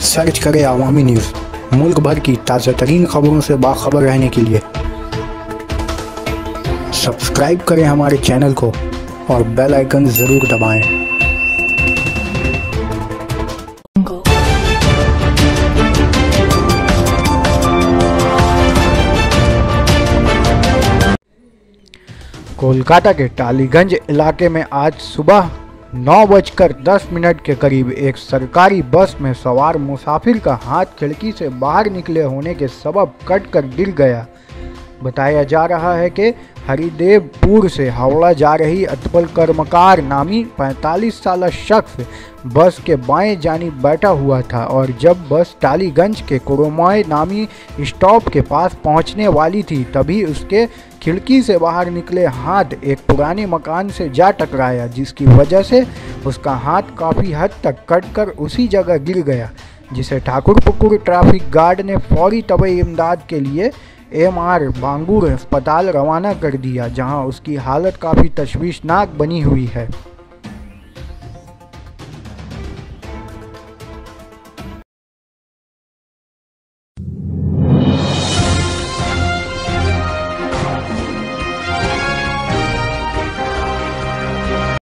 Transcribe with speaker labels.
Speaker 1: Search करें अवामी news. मुल्क भर की ताज़ा तरीन खबरों से बाखबर रहने के लिए सब्सक्राइब करें हमारे चैनल को और बेल आइकन ज़रूर दबाएं। कोलकाता के टालीगंज इलाके में आज सुबह 9:10 के करीब एक सरकारी बस में सवार मुसाफिर का हाथ खिड़की से बाहर निकले होने के सबब कटकर गिर गया। बताया जा रहा है कि हरिदेवपुर से हावड़ा जा रही अतपल कर्मकार नामी 45 साला शख्स बस के बाएं जानिब बैठा हुआ था और जब बस टालीगंज के कुरुमोय नामी स्टॉप के पास पहुंचने वाली थी तभी उसके खिड़की से बाहर निकले हाथ एक पुराने मकान से जा टकराया, जिसकी वजह से उसका हाथ काफ़ी हद तक कटकर उसी जगह गिर गया, जिसे ठाकुरपुकुर ट्रैफिक गार्ड ने फौरी तबई इमदाद के लिए MR बांगूर अस्पताल रवाना कर दिया, जहां उसकी हालत काफ़ी तशवीशनाक बनी हुई है।